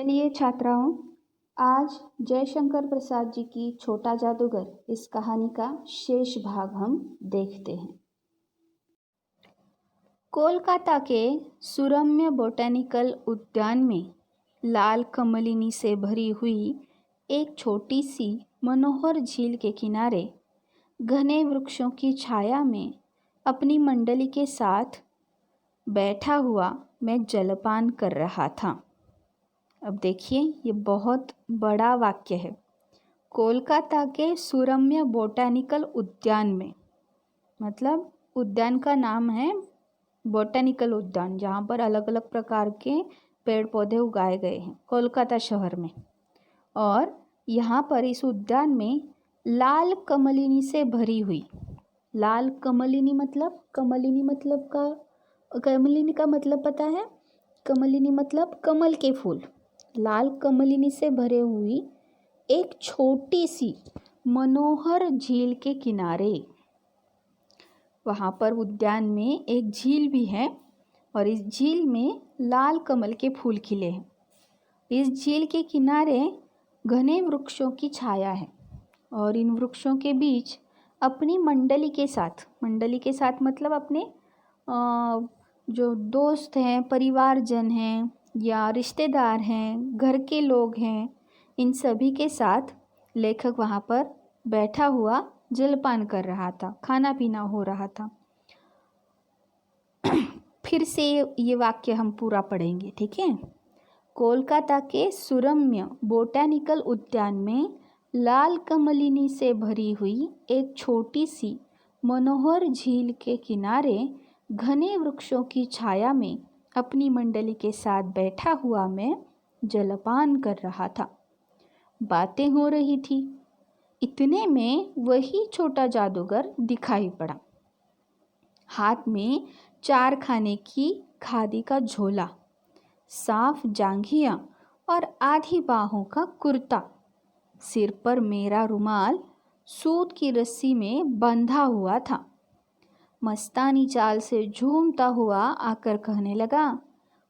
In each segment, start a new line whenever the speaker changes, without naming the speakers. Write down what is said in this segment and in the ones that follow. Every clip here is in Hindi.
चलिए छात्राओं, आज जयशंकर प्रसाद जी की छोटा जादूगर इस कहानी का शेष भाग हम देखते हैं। कोलकाता के सुरम्य बोटैनिकल उद्यान में लाल कमलिनी से भरी हुई एक छोटी सी मनोहर झील के किनारे घने वृक्षों की छाया में अपनी मंडली के साथ बैठा हुआ मैं जलपान कर रहा था। अब देखिए, ये बहुत बड़ा वाक्य है। कोलकाता के सुरम्य बोटैनिकल उद्यान में, मतलब उद्यान का नाम है बोटैनिकल उद्यान, जहाँ पर अलग अलग प्रकार के पेड़ पौधे उगाए गए हैं कोलकाता शहर में। और यहाँ पर इस उद्यान में लाल कमलिनी से भरी हुई, लाल कमलिनी मतलब कमलिनी का मतलब पता है? कमलिनी मतलब कमल के फूल। लाल कमलिनी से भरे हुई एक छोटी सी मनोहर झील के किनारे, वहाँ पर उद्यान में एक झील भी है और इस झील में लाल कमल के फूल खिले हैं। इस झील के किनारे घने वृक्षों की छाया है और इन वृक्षों के बीच अपनी मंडली के साथ मतलब अपने जो दोस्त हैं, परिवारजन हैं या रिश्तेदार हैं, घर के लोग हैं, इन सभी के साथ लेखक वहाँ पर बैठा हुआ जलपान कर रहा था, खाना पीना हो रहा था। फिर से ये वाक्य हम पूरा पढ़ेंगे, ठीक है? कोलकाता के सुरम्य बोटैनिकल उद्यान में लाल कमलिनी से भरी हुई एक छोटी सी मनोहर झील के किनारे घने वृक्षों की छाया में अपनी मंडली के साथ बैठा हुआ मैं जलपान कर रहा था। बातें हो रही थी। इतने में वही छोटा जादूगर दिखाई पड़ा। हाथ में 4 खाने की खादी का झोला, साफ जांघिया और आधी बाहों का कुर्ता, सिर पर मेरा रुमाल सूत की रस्सी में बंधा हुआ था। मस्तानी चाल से झूमता हुआ आकर कहने लगा,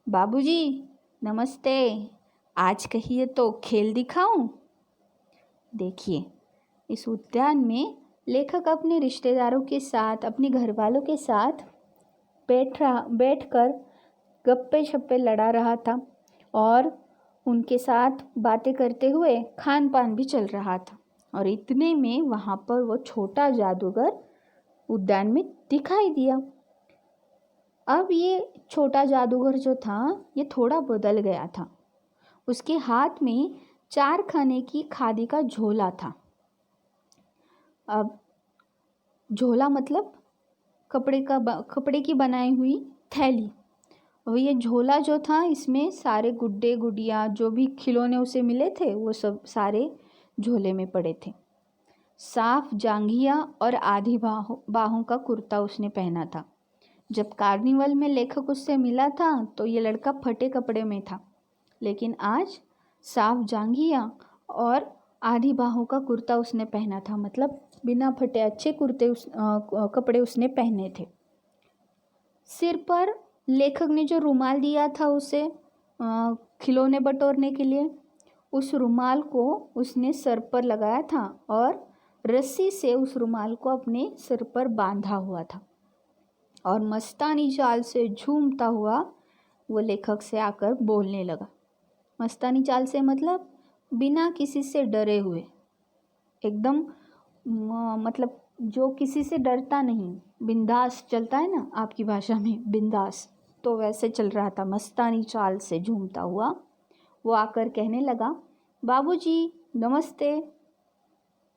बाबूजी नमस्ते, आज कहिए तो खेल दिखाऊं? देखिए, इस उद्यान में लेखक अपने रिश्तेदारों के साथ, अपने घर वालों के साथ बैठकर गप्पे शप्पे लड़ा रहा था और उनके साथ बातें करते हुए खान पान भी चल रहा था। और इतने में वहाँ पर वो छोटा जादूगर उद्यान में दिखाई दिया। अब ये छोटा जादूगर जो था, ये थोड़ा बदल गया था। उसके हाथ में 4 खाने की खादी का झोला था। अब झोला मतलब कपड़े की बनाई हुई थैली। और ये झोला जो था, इसमें सारे गुड्डे गुड़िया जो भी खिलौने उसे मिले थे वो सब सारे झोले में पड़े थे। साफ जांघिया और आधी बाहों का कुर्ता उसने पहना था। जब कार्निवल में लेखक उससे मिला था तो ये लड़का फटे कपड़े में था, लेकिन आज साफ जांघिया और आधी बाहों का कुर्ता उसने पहना था, मतलब बिना फटे अच्छे कपड़े उसने पहने थे। सिर पर लेखक ने जो रुमाल दिया था उसे खिलौने बटोरने के लिए, उस रुमाल को उसने सर पर लगाया था और रस्सी से उस रुमाल को अपने सिर पर बांधा हुआ था। और मस्तानी चाल से झूमता हुआ वो लेखक से आकर बोलने लगा। मस्तानी चाल से मतलब बिना किसी से डरे हुए, एकदम मतलब जो किसी से डरता नहीं, बिंदास चलता है ना आपकी भाषा में, बिंदास, तो वैसे चल रहा था। मस्तानी चाल से झूमता हुआ वो आकर कहने लगा, बाबूजी नमस्ते।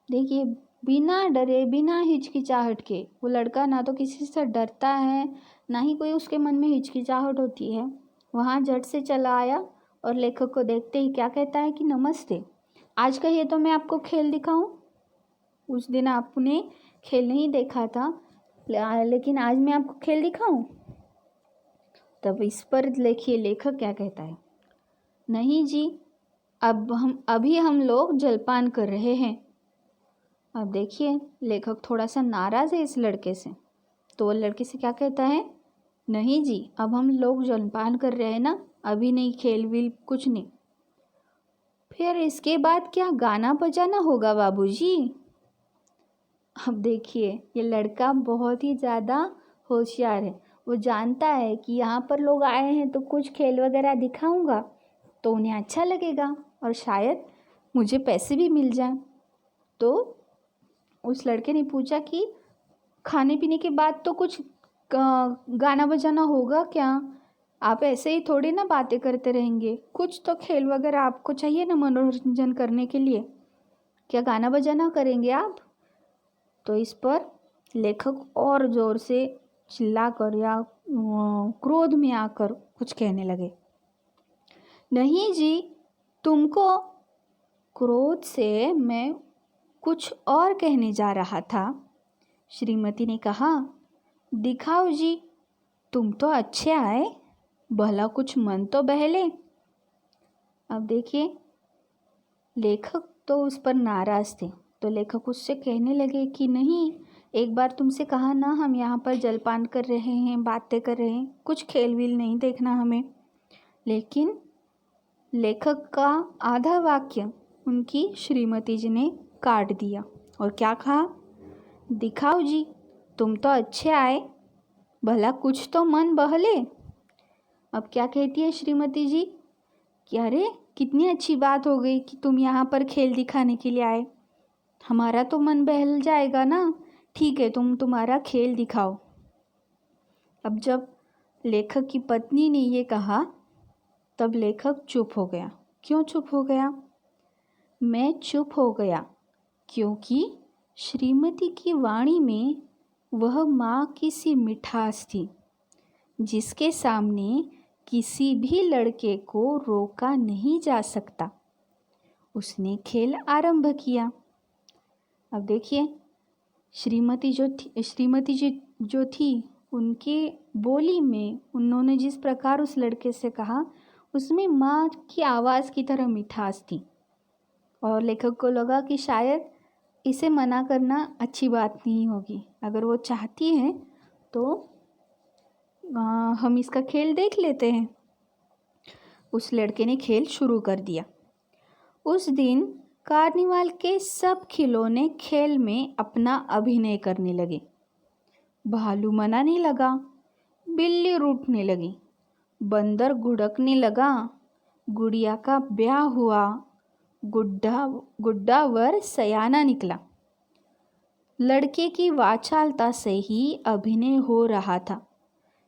देखिए, बिना डरे, बिना हिचकिचाहट के, वो लड़का ना तो किसी से डरता है, ना ही कोई उसके मन में हिचकिचाहट होती है। वहाँ झट से चला आया और लेखक को देखते ही क्या कहता है कि नमस्ते, आज कहिए तो मैं आपको खेल दिखाऊं? उस दिन आपने खेल नहीं देखा था, लेकिन आज मैं आपको खेल दिखाऊं? तब इस पर देखिए लेखक क्या कहता है, नहीं जी, अभी हम लोग जलपान कर रहे हैं। अब देखिए, लेखक थोड़ा सा नाराज़ है इस लड़के से, तो वो लड़के से क्या कहता है, नहीं जी, अब हम लोग जलपान कर रहे हैं ना, अभी नहीं, खेल वील कुछ नहीं। फिर इसके बाद क्या गाना बजाना होगा बाबूजी? अब देखिए, ये लड़का बहुत ही ज़्यादा होशियार है। वो जानता है कि यहाँ पर लोग आए हैं तो कुछ खेल वगैरह दिखाऊंगा तो उन्हें अच्छा लगेगा और शायद मुझे पैसे भी मिल जाएं। तो उस लड़के ने पूछा कि खाने पीने के बाद तो कुछ गाना बजाना होगा क्या? आप ऐसे ही थोड़ी ना बातें करते रहेंगे, कुछ तो खेल वगैरह आपको चाहिए ना मनोरंजन करने के लिए। क्या गाना बजाना करेंगे आप? तो इस पर लेखक और ज़ोर से चिल्लाकर या क्रोध में आकर कुछ कहने लगे। नहीं जी, तुमको। क्रोध से मैं कुछ और कहने जा रहा था। श्रीमती ने कहा, दिखाओ जी, तुम तो अच्छे आए, भला कुछ मन तो बहले। अब देखिए, लेखक तो उस पर नाराज़ थे, तो लेखक उससे कहने लगे कि नहीं, एक बार तुमसे कहा ना, हम यहाँ पर जलपान कर रहे हैं, बातें कर रहे हैं, कुछ खेल वील नहीं देखना हमें। लेकिन लेखक का आधा वाक्य उनकी श्रीमती जी ने काट दिया और क्या कहा, दिखाओ जी, तुम तो अच्छे आए, भला कुछ तो मन बहले। अब क्या कहती है श्रीमती जी कि अरे कितनी अच्छी बात हो गई कि तुम यहाँ पर खेल दिखाने के लिए आए, हमारा तो मन बहल जाएगा ना। ठीक है, तुम तुम्हारा खेल दिखाओ। अब जब लेखक की पत्नी ने ये कहा तब लेखक चुप हो गया। क्यों चुप हो गया? मैं चुप हो गया क्योंकि श्रीमती की वाणी में वह माँ की सी मिठास थी जिसके सामने किसी भी लड़के को रोका नहीं जा सकता। उसने खेल आरंभ किया। अब देखिए, श्रीमती जी जो थी उनकी बोली में उन्होंने जिस प्रकार उस लड़के से कहा उसमें माँ की आवाज़ की तरह मिठास थी और लेखक को लगा कि शायद इसे मना करना अच्छी बात नहीं होगी। अगर वो चाहती हैं तो हम इसका खेल देख लेते हैं। उस लड़के ने खेल शुरू कर दिया। उस दिन कार्निवाल के सब खिलौने खेल में अपना अभिनय करने लगे। भालू मनाने लगा, बिल्ली रूठने लगी, बंदर घुड़कने लगा, गुड़िया का ब्याह हुआ, गुड्डा वर सयाना निकला। लड़के की वाचालता से ही अभिनय हो रहा था।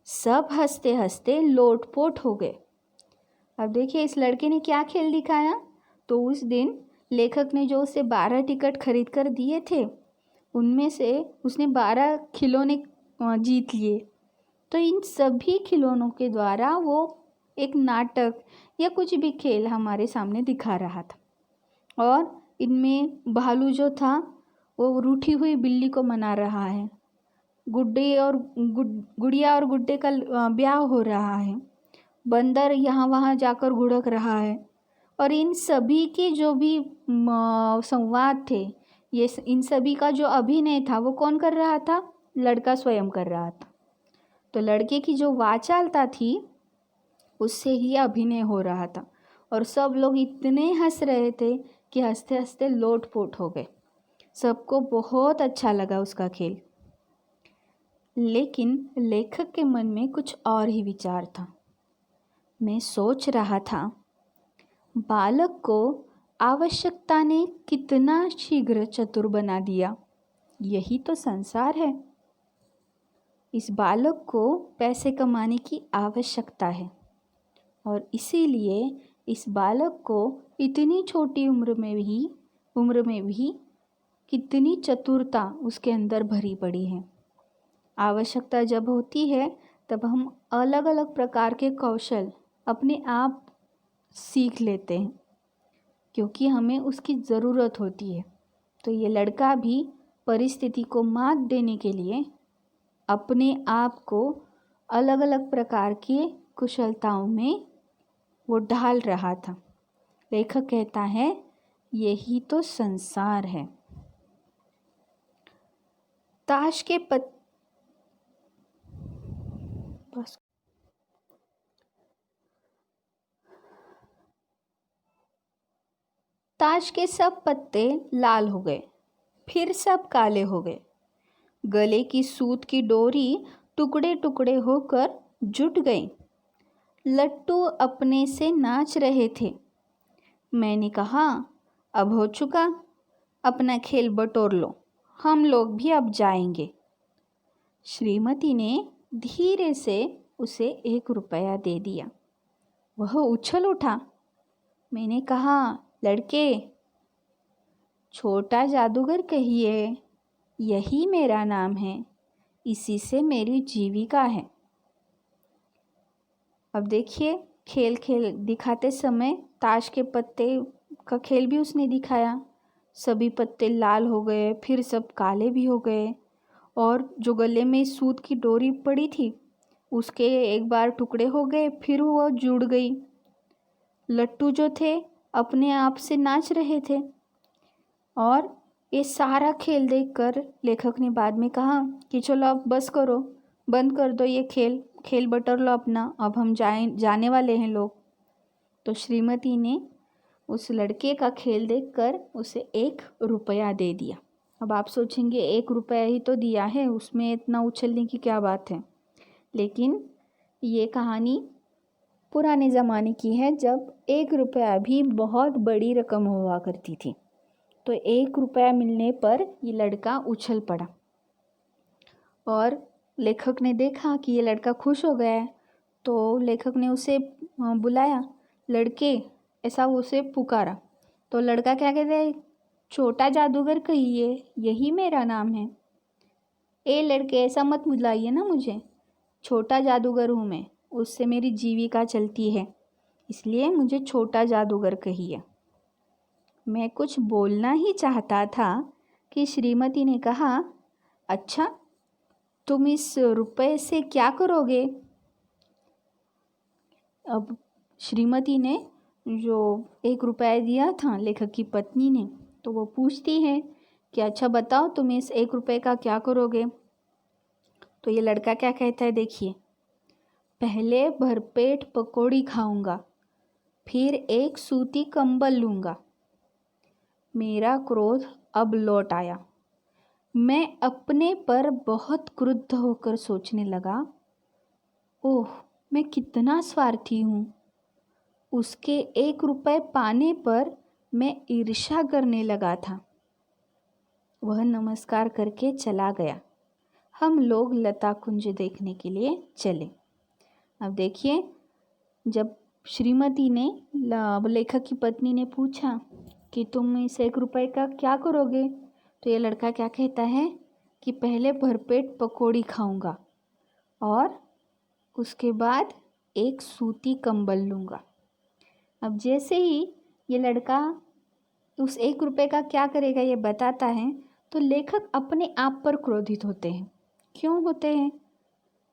सब हंसते हंसते लोटपोट हो गए। अब देखिए, इस लड़के ने क्या खेल दिखाया। तो उस दिन लेखक ने जो उसे 12 टिकट खरीद कर दिए थे उनमें से उसने 12 खिलौने जीत लिए। तो इन सभी खिलौनों के द्वारा वो एक नाटक या कुछ भी खेल हमारे सामने दिखा रहा था। और इनमें भालू जो था वो रूठी हुई बिल्ली को मना रहा है, गुड़िया और गुड्डे का ब्याह हो रहा है, बंदर यहाँ वहाँ जाकर घुड़क रहा है। और इन सभी के जो भी संवाद थे, ये इन सभी का जो अभिनय था वो कौन कर रहा था? लड़का स्वयं कर रहा था। तो लड़के की जो वाचालता थी उससे ही अभिनय हो रहा था और सब लोग इतने हंस रहे थे कि हंसते हंसते लोटपोट हो गए। सबको बहुत अच्छा लगा उसका खेल। लेकिन लेखक के मन में कुछ और ही विचार था। मैं सोच रहा था, बालक को आवश्यकता ने कितना शीघ्र चतुर बना दिया। यही तो संसार है। इस बालक को पैसे कमाने की आवश्यकता है और इसीलिए इस बालक को इतनी छोटी उम्र में भी कितनी चतुरता उसके अंदर भरी पड़ी है। आवश्यकता जब होती है तब हम अलग अलग प्रकार के कौशल अपने आप सीख लेते हैं क्योंकि हमें उसकी ज़रूरत होती है। तो ये लड़का भी परिस्थिति को मात देने के लिए अपने आप को अलग अलग प्रकार की कुशलताओं में वो ढाल रहा था। लेखक कहता है, यही तो संसार है। ताश के बस ताश के सब पत्ते लाल हो गए, फिर सब काले हो गए। गले की सूत की डोरी टुकड़े टुकड़े होकर जुट गई। लट्टू अपने से नाच रहे थे। मैंने कहा, अब हो चुका, अपना खेल बटोर लो, हम लोग भी अब जाएंगे। श्रीमती ने धीरे से उसे 1 रुपया दे दिया। वह उछल उठा। मैंने कहा, लड़के, छोटा जादूगर कहिए, यही मेरा नाम है, इसी से मेरी जीविका है। अब देखिए, खेल दिखाते समय ताश के पत्ते का खेल भी उसने दिखाया। सभी पत्ते लाल हो गए, फिर सब काले भी हो गए, और जो गले में सूत की डोरी पड़ी थी उसके एक बार टुकड़े हो गए, फिर वो जुड़ गई। लट्टू जो थे अपने आप से नाच रहे थे। और ये सारा खेल देखकर लेखक ने बाद में कहा कि चलो अब बस करो, बंद कर दो ये खेल बटोर लो अपना, अब हम जाने वाले हैं लोग। तो श्रीमती ने उस लड़के का खेल देखकर उसे 1 रुपया दे दिया। अब आप सोचेंगे 1 रुपया ही तो दिया है, उसमें इतना उछलने की क्या बात है। लेकिन ये कहानी पुराने ज़माने की है, जब 1 रुपया भी बहुत बड़ी रकम हुआ करती थी। तो 1 रुपया मिलने पर ये लड़का उछल पड़ा, और लेखक ने देखा कि ये लड़का खुश हो गया है, तो लेखक ने उसे बुलाया, लड़के, ऐसा उसे पुकारा। तो लड़का क्या कहता है, छोटा जादूगर कहिए, यही मेरा नाम है। ए लड़के, ऐसा मत बुलाइए ना मुझे, छोटा जादूगर हूँ मैं, उससे मेरी जीविका चलती है, इसलिए मुझे छोटा जादूगर कहिए। मैं कुछ बोलना ही चाहता था कि श्रीमती ने कहा, अच्छा, तुम इस रुपए से क्या करोगे? अब श्रीमती ने जो 1 रुपया दिया था लेखक की पत्नी ने, तो वो पूछती है कि अच्छा बताओ, तुम इस 1 रुपये का क्या करोगे? तो ये लड़का क्या कहता है, देखिए, पहले भरपेट पकौड़ी खाऊंगा, फिर एक सूती कंबल लूँगा। मेरा क्रोध अब लौट आया। मैं अपने पर बहुत क्रुद्ध होकर सोचने लगा, ओह, मैं कितना स्वार्थी हूँ। उसके 1 रुपये पाने पर मैं ईर्ष्या करने लगा था। वह नमस्कार करके चला गया। हम लोग लता कुंज देखने के लिए चले। अब देखिए, जब श्रीमती ने लेखक की पत्नी ने पूछा कि तुम इस 1 रुपये का क्या करोगे, तो ये लड़का क्या कहता है कि पहले भरपेट पकौड़ी खाऊंगा और उसके बाद एक सूती कंबल लूँगा। अब जैसे ही ये लड़का उस 1 रुपये का क्या करेगा ये बताता है, तो लेखक अपने आप पर क्रोधित होते हैं। क्यों होते हैं?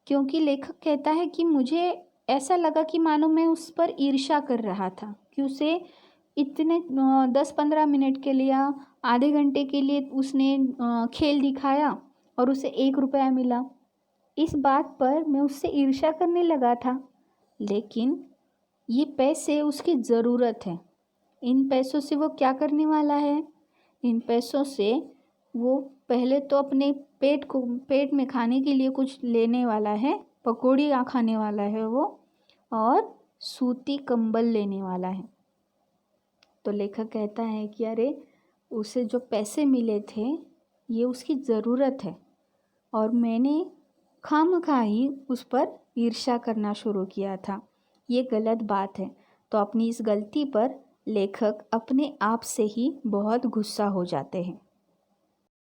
क्योंकि लेखक कहता है कि मुझे ऐसा लगा कि मानो मैं उस पर ईर्ष्या कर रहा था कि उसे इतने 10-15 मिनट के लिए, आधे घंटे के लिए उसने खेल दिखाया और उसे 1 रुपया मिला। इस बात पर मैं उससे ईर्ष्या करने लगा था, लेकिन ये पैसे उसकी ज़रूरत है। इन पैसों से वो क्या करने वाला है? इन पैसों से वो पहले तो अपने पेट में खाने के लिए कुछ लेने वाला है, पकौड़ी खाने वाला है वो, और सूती कंबल लेने वाला है। तो लेखक कहता है कि अरे, उसे जो पैसे मिले थे ये उसकी ज़रूरत है, और मैंने खामखा ही उस पर ईर्ष्या करना शुरू किया था। ये गलत बात है। तो अपनी इस गलती पर लेखक अपने आप से ही बहुत गुस्सा हो जाते हैं।